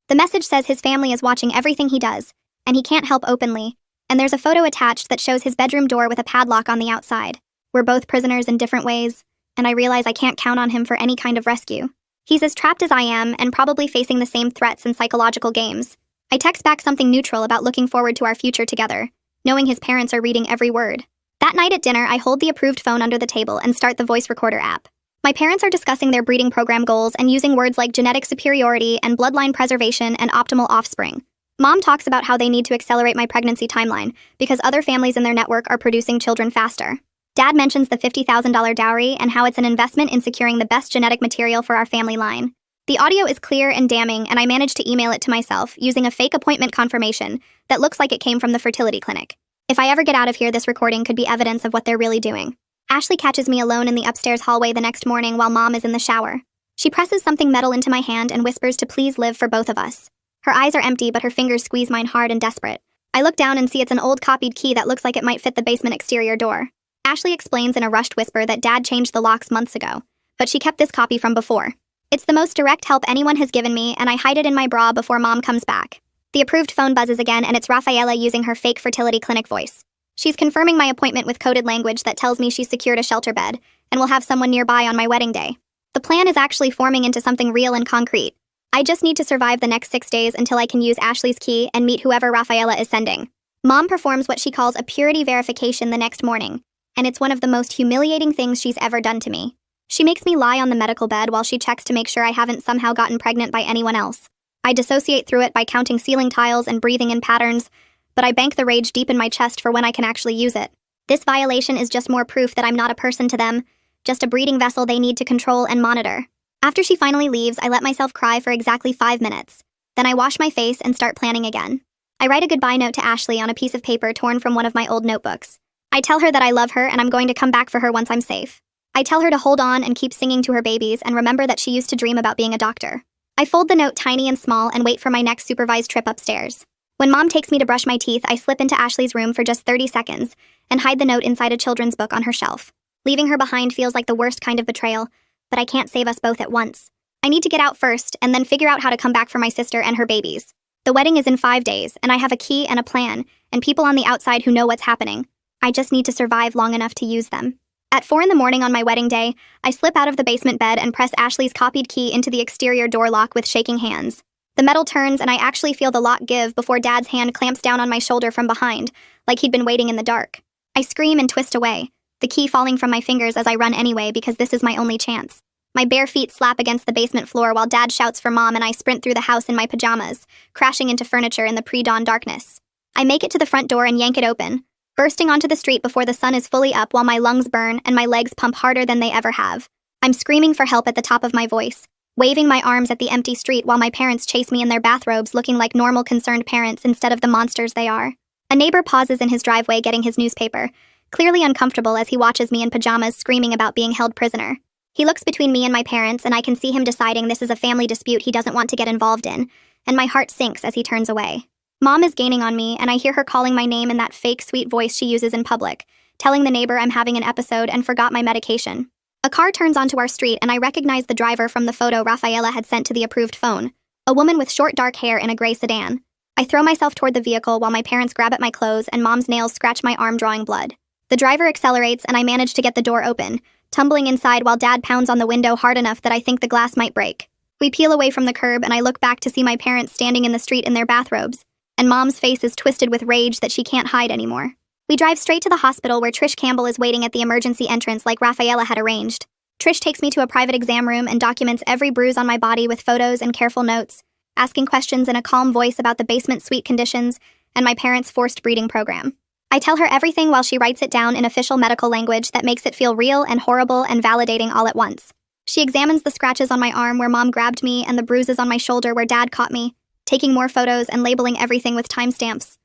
A: The message says his family is watching everything he does, and he can't help openly, and there's a photo attached that shows his bedroom door with a padlock on the outside. We're both prisoners in different ways, and I realize I can't count on him for any kind of rescue. He's as trapped as I am, and probably facing the same threats and psychological games. I text back something neutral about looking forward to our future together, knowing his parents are reading every word. That night at dinner, I hold the approved phone under the table and start the voice recorder app. My parents are discussing their breeding program goals and using words like genetic superiority and bloodline preservation and optimal offspring. Mom talks about how they need to accelerate my pregnancy timeline because other families in their network are producing children faster. Dad mentions the $50,000 dowry and how it's an investment in securing the best genetic material for our family line. The audio is clear and damning, and I managed to email it to myself using a fake appointment confirmation that looks like it came from the fertility clinic. If I ever get out of here, this recording could be evidence of what they're really doing. Ashley catches me alone in the upstairs hallway the next morning while Mom is in the shower. She presses something metal into my hand and whispers to please live for both of us. Her eyes are empty, but her fingers squeeze mine hard and desperate. I look down and see it's an old copied key that looks like it might fit the basement exterior door. Ashley explains in a rushed whisper that Dad changed the locks months ago, but she kept this copy from before. It's the most direct help anyone has given me, and I hide it in my bra before Mom comes back. The approved phone buzzes again, and it's Rafaela using her fake fertility clinic voice. She's confirming my appointment with coded language that tells me she's secured a shelter bed and will have someone nearby on my wedding day. The plan is actually forming into something real and concrete. I just need to survive the next 6 days until I can use Ashley's key and meet whoever Rafaela is sending. Mom performs what she calls a purity verification the next morning, and it's one of the most humiliating things she's ever done to me. She makes me lie on the medical bed while she checks to make sure I haven't somehow gotten pregnant by anyone else. I dissociate through it by counting ceiling tiles and breathing in patterns, but I bank the rage deep in my chest for when I can actually use it. This violation is just more proof that I'm not a person to them, just a breeding vessel they need to control and monitor. After she finally leaves, I let myself cry for exactly 5 minutes. Then I wash my face and start planning again. I write a goodbye note to Ashley on a piece of paper torn from one of my old notebooks. I tell her that I love her and I'm going to come back for her once I'm safe. I tell her to hold on and keep singing to her babies and remember that she used to dream about being a doctor. I fold the note tiny and small and wait for my next supervised trip upstairs. When Mom takes me to brush my teeth, I slip into Ashley's room for just 30 seconds and hide the note inside a children's book on her shelf. Leaving her behind feels like the worst kind of betrayal, but I can't save us both at once. I need to get out first and then figure out how to come back for my sister and her babies. The wedding is in 5 days, and I have a key and a plan, and people on the outside who know what's happening. I just need to survive long enough to use them. At 4 in the morning on my wedding day, I slip out of the basement bed and press Ashley's copied key into the exterior door lock with shaking hands. The metal turns and I actually feel the lock give before Dad's hand clamps down on my shoulder from behind, like he'd been waiting in the dark. I scream and twist away, the key falling from my fingers as I run anyway because this is my only chance. My bare feet slap against the basement floor while Dad shouts for Mom and I sprint through the house in my pajamas, crashing into furniture in the pre-dawn darkness. I make it to the front door and yank it open, bursting onto the street before the sun is fully up while my lungs burn and my legs pump harder than they ever have. I'm screaming for help at the top of my voice, waving my arms at the empty street while my parents chase me in their bathrobes looking like normal concerned parents instead of the monsters they are. A neighbor pauses in his driveway getting his newspaper, clearly uncomfortable as he watches me in pajamas screaming about being held prisoner. He looks between me and my parents and I can see him deciding this is a family dispute he doesn't want to get involved in, and my heart sinks as he turns away. Mom is gaining on me and I hear her calling my name in that fake sweet voice she uses in public, telling the neighbor I'm having an episode and forgot my medication. A car turns onto our street and I recognize the driver from the photo Rafaela had sent to the approved phone, a woman with short dark hair in a gray sedan. I throw myself toward the vehicle while my parents grab at my clothes and Mom's nails scratch my arm drawing blood. The driver accelerates and I manage to get the door open, tumbling inside while Dad pounds on the window hard enough that I think the glass might break. We peel away from the curb and I look back to see my parents standing in the street in their bathrobes, and Mom's face is twisted with rage that she can't hide anymore. We drive straight to the hospital where Trish Campbell is waiting at the emergency entrance like Rafaela had arranged. Trish takes me to a private exam room and documents every bruise on my body with photos and careful notes, asking questions in a calm voice about the basement suite conditions and my parents' forced breeding program. I tell her everything while she writes it down in official medical language that makes it feel real and horrible and validating all at once. She examines the scratches on my arm where Mom grabbed me and the bruises on my shoulder where Dad caught me, taking more photos and labeling everything with timestamps.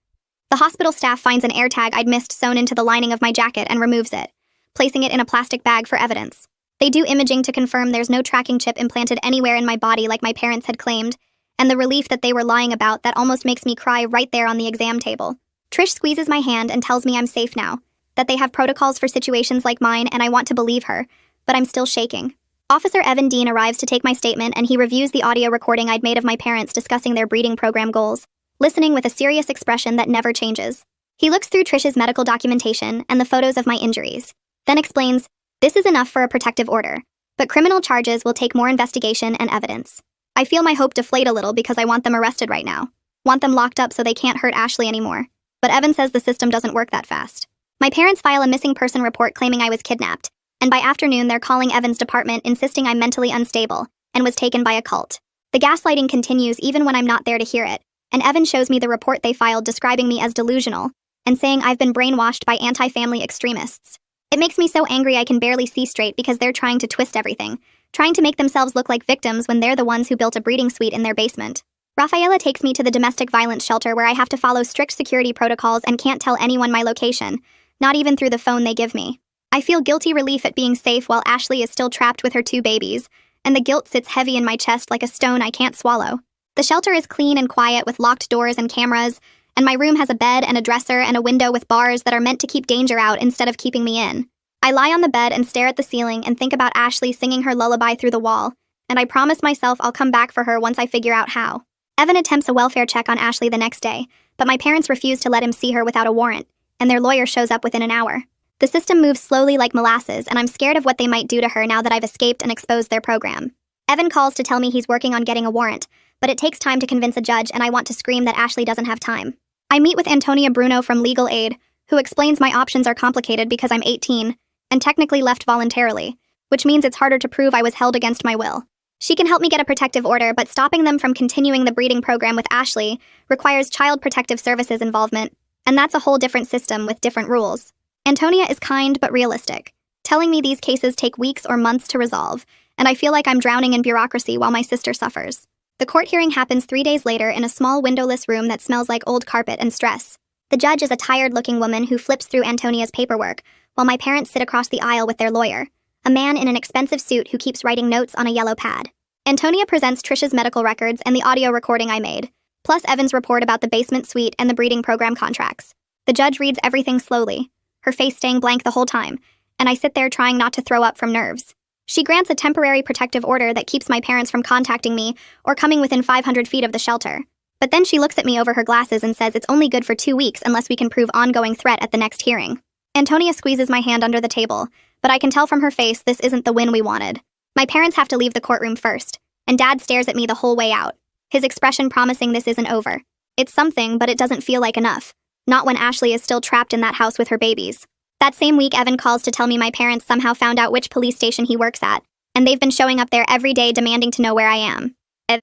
A: The hospital staff finds an AirTag I'd missed sewn into the lining of my jacket and removes it, placing it in a plastic bag for evidence. They do imaging to confirm there's no tracking chip implanted anywhere in my body like my parents had claimed, and the relief that they were lying about that almost makes me cry right there on the exam table. Trish squeezes my hand and tells me I'm safe now, that they have protocols for situations like mine and I want to believe her, but I'm still shaking. Officer Evan Dean arrives to take my statement and he reviews the audio recording I'd made of my parents discussing their breeding program goals, listening with a serious expression that never changes. He looks through Trish's medical documentation and the photos of my injuries, then explains, "This is enough for a protective order, but criminal charges will take more investigation and evidence." I feel my hope deflate a little because I want them arrested right now, want them locked up so they can't hurt Ashley anymore. But Evan says the system doesn't work that fast. My parents file a missing person report claiming I was kidnapped, and by afternoon they're calling Evan's department insisting I'm mentally unstable and was taken by a cult. The gaslighting continues even when I'm not there to hear it, and Evan shows me the report they filed describing me as delusional and saying I've been brainwashed by anti-family extremists. It makes me so angry I can barely see straight because they're trying to twist everything, trying to make themselves look like victims when they're the ones who built a breeding suite in their basement. Rafaela takes me to the domestic violence shelter where I have to follow strict security protocols and can't tell anyone my location, not even through the phone they give me. I feel guilty relief at being safe while Ashley is still trapped with her 2 babies, and the guilt sits heavy in my chest like a stone I can't swallow. The The shelter is clean and quiet with locked doors and cameras, and my room has a bed and a dresser and a window with bars that are meant to keep danger out instead of keeping me in. I lie on the bed and stare at the ceiling and think about Ashley singing her lullaby through the wall, and I promise myself I'll come back for her once I figure out how. Evan attempts a welfare check on Ashley the next day, but my parents refuse to let him see her without a warrant, and their lawyer shows up within an hour. The system moves slowly like molasses, and I'm scared of what they might do to her now that I've escaped and exposed their program. Evan calls to tell me he's working on getting a warrant, but it takes time to convince a judge, and I want to scream that Ashley doesn't have time. I meet with Antonia Bruno from Legal Aid, who explains my options are complicated because I'm 18, and technically left voluntarily, which means it's harder to prove I was held against my will. She can help me get a protective order, but stopping them from continuing the breeding program with Ashley requires Child Protective Services involvement, and that's a whole different system with different rules. Antonia is kind but realistic, telling me these cases take weeks or months to resolve, and I feel like I'm drowning in bureaucracy while my sister suffers. The court hearing happens 3 days later in a small windowless room that smells like old carpet and stress. The judge is a tired-looking woman who flips through Antonia's paperwork, while my parents sit across the aisle with their lawyer, a man in an expensive suit who keeps writing notes on a yellow pad. Antonia presents Trish's medical records and the audio recording I made, plus Evan's report about the basement suite and the breeding program contracts. The judge reads everything slowly, her face staying blank the whole time, and I sit there trying not to throw up from nerves. She grants a temporary protective order that keeps my parents from contacting me or coming within 500 feet of the shelter. But then she looks at me over her glasses and says it's only good for 2 weeks unless we can prove ongoing threat at the next hearing. Antonia squeezes my hand under the table, but I can tell from her face this isn't the win we wanted. My parents have to leave the courtroom first, and Dad stares at me the whole way out, his expression promising this isn't over. It's something, but it doesn't feel like enough. Not when Ashley is still trapped in that house with her babies. That same week, Evan calls to tell me my parents somehow found out which police station he works at, and they've been showing up there every day demanding to know where I am.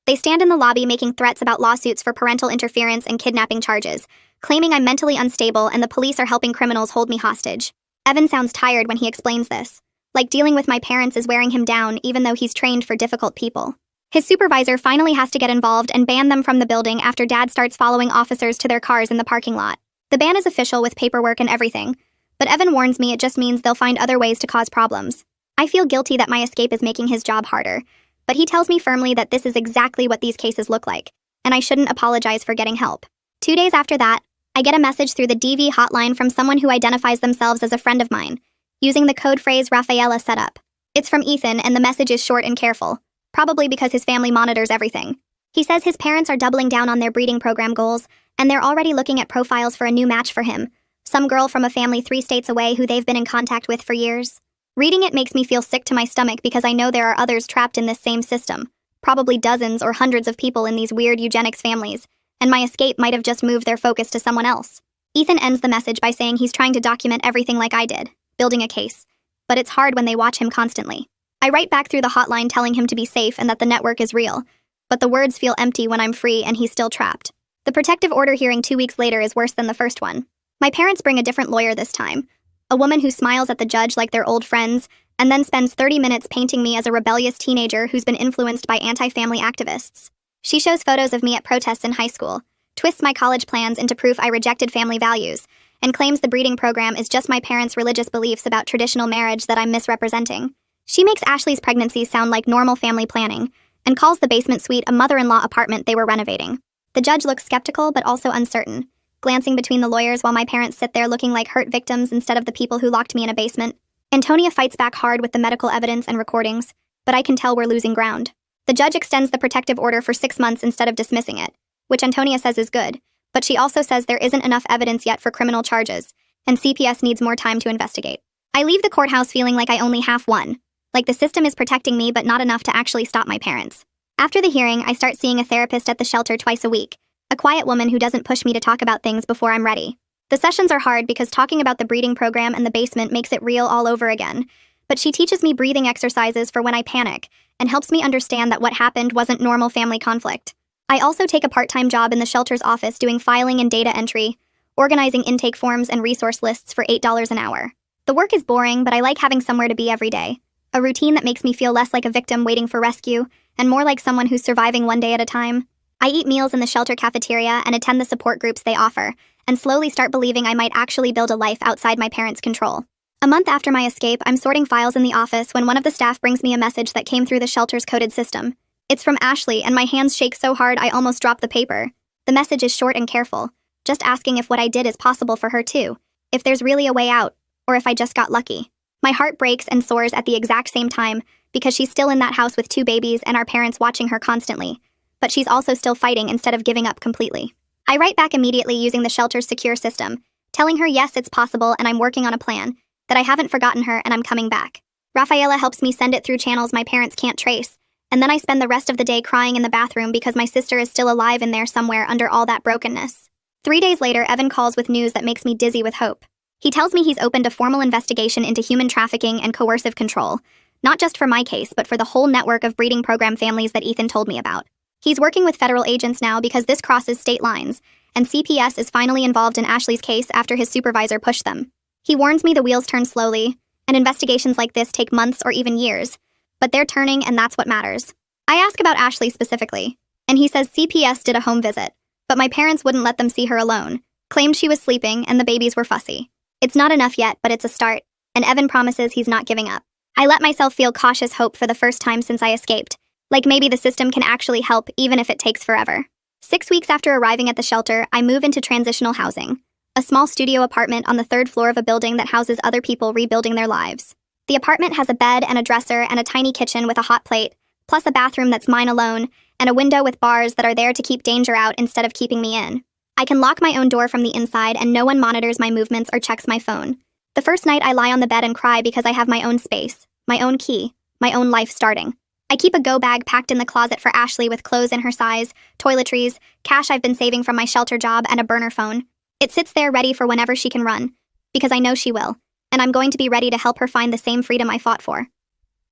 A: They stand in the lobby making threats about lawsuits for parental interference and kidnapping charges, claiming I'm mentally unstable and the police are helping criminals hold me hostage. Evan sounds tired when he explains this, like dealing with my parents is wearing him down even though he's trained for difficult people. His supervisor finally has to get involved and ban them from the building after Dad starts following officers to their cars in the parking lot. The ban is official with paperwork and everything, but Evan warns me it just means they'll find other ways to cause problems. I feel guilty that my escape is making his job harder, but he tells me firmly that this is exactly what these cases look like, and I shouldn't apologize for getting help. 2 days after that, I get a message through the DV hotline from someone who identifies themselves as a friend of mine, using the code phrase Rafaela set up. It's from Ethan, and the message is short and careful, probably because his family monitors everything. He says his parents are doubling down on their breeding program goals, and they're already looking at profiles for a new match for him, some girl from a family 3 states away who they've been in contact with for years. Reading it makes me feel sick to my stomach because I know there are others trapped in this same system, probably dozens or hundreds of people in these weird eugenics families, and my escape might have just moved their focus to someone else. Ethan ends the message by saying he's trying to document everything like I did, building a case, but it's hard when they watch him constantly. I write back through the hotline telling him to be safe and that the network is real, but the words feel empty when I'm free and he's still trapped. The protective order hearing 2 weeks later is worse than the first one. My parents bring a different lawyer this time, a woman who smiles at the judge like they're old friends, and then spends 30 minutes painting me as a rebellious teenager who's been influenced by anti-family activists. She shows photos of me at protests in high school, twists my college plans into proof I rejected family values, and claims the breeding program is just my parents' religious beliefs about traditional marriage that I'm misrepresenting. She makes Ashley's pregnancy sound like normal family planning, and calls the basement suite a mother-in-law apartment they were renovating. The judge looks skeptical but also uncertain, glancing between the lawyers while my parents sit there looking like hurt victims instead of the people who locked me in a basement. Antonia fights back hard with the medical evidence and recordings, but I can tell we're losing ground. The judge extends the protective order for 6 months instead of dismissing it, which Antonia says is good, but she also says there isn't enough evidence yet for criminal charges, and CPS needs more time to investigate. I leave the courthouse feeling like I only half won, like the system is protecting me but not enough to actually stop my parents. After the hearing, I start seeing a therapist at the shelter twice a week, a quiet woman who doesn't push me to talk about things before I'm ready. The sessions are hard because talking about the breeding program and the basement makes it real all over again, but she teaches me breathing exercises for when I panic and helps me understand that what happened wasn't normal family conflict. I also take a part-time job in the shelter's office doing filing and data entry, organizing intake forms and resource lists for $8 an hour. The work is boring, but I like having somewhere to be every day, a routine that makes me feel less like a victim waiting for rescue and more like someone who's surviving one day at a time. I eat meals in the shelter cafeteria and attend the support groups they offer, and slowly start believing I might actually build a life outside my parents' control. A month after my escape, I'm sorting files in the office when one of the staff brings me a message that came through the shelter's coded system. It's from Ashley, and my hands shake so hard I almost drop the paper. The message is short and careful, just asking if what I did is possible for her too, if there's really a way out, or if I just got lucky. My heart breaks and soars at the exact same time because she's still in that house with 2 babies and our parents watching her constantly, but she's also still fighting instead of giving up completely. I write back immediately using the shelter's secure system, telling her yes, it's possible and I'm working on a plan, that I haven't forgotten her and I'm coming back. Rafaela helps me send it through channels my parents can't trace, and then I spend the rest of the day crying in the bathroom because my sister is still alive in there somewhere under all that brokenness. 3 days later, Evan calls with news that makes me dizzy with hope. He tells me he's opened a formal investigation into human trafficking and coercive control, not just for my case, but for the whole network of breeding program families that Ethan told me about. He's working with federal agents now because this crosses state lines, and CPS is finally involved in Ashley's case after his supervisor pushed them. He warns me the wheels turn slowly, and investigations like this take months or even years, but they're turning and that's what matters. I ask about Ashley specifically, and he says CPS did a home visit, but my parents wouldn't let them see her alone, claimed she was sleeping and the babies were fussy. It's not enough yet, but it's a start, and Evan promises he's not giving up. I let myself feel cautious hope for the first time since I escaped, like maybe the system can actually help even if it takes forever. 6 weeks after arriving at the shelter, I move into transitional housing, a small studio apartment on the 3rd floor of a building that houses other people rebuilding their lives. The apartment has a bed and a dresser and a tiny kitchen with a hot plate, plus a bathroom that's mine alone, and a window with bars that are there to keep danger out instead of keeping me in. I can lock my own door from the inside and no one monitors my movements or checks my phone. The first night I lie on the bed and cry because I have my own space, my own key, my own life starting. I keep a go bag packed in the closet for Ashley with clothes in her size, toiletries, cash I've been saving from my shelter job, and a burner phone. It sits there ready for whenever she can run, because I know she will, and I'm going to be ready to help her find the same freedom I fought for.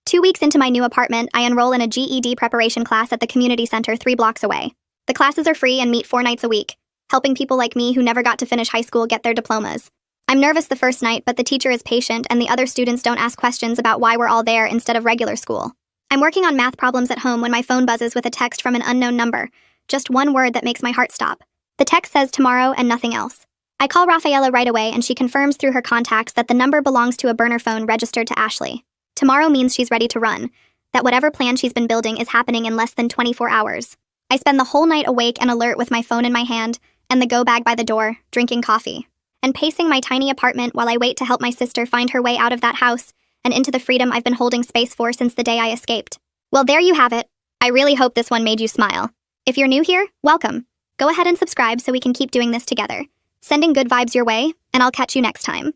A: 2 weeks into my new apartment, I enroll in a GED preparation class at the community center 3 blocks away. The classes are free and meet 4 nights a week, helping people like me who never got to finish high school get their diplomas. I'm nervous the first night, but the teacher is patient and the other students don't ask questions about why we're all there instead of regular school. I'm working on math problems at home when my phone buzzes with a text from an unknown number, just one word that makes my heart stop. The text says tomorrow and nothing else. I call Rafaela right away and she confirms through her contacts that the number belongs to a burner phone registered to Ashley. Tomorrow means she's ready to run, that whatever plan she's been building is happening in less than 24 hours. I spend the whole night awake and alert with my phone in my hand and the go bag by the door, drinking coffee, and pacing my tiny apartment while I wait to help my sister find her way out of that house and into the freedom I've been holding space for since the day I escaped. Well, there you have it. I really hope this one made you smile. If you're new here, welcome. Go ahead and subscribe so we can keep doing this together. Sending good vibes your way, and I'll catch you next time.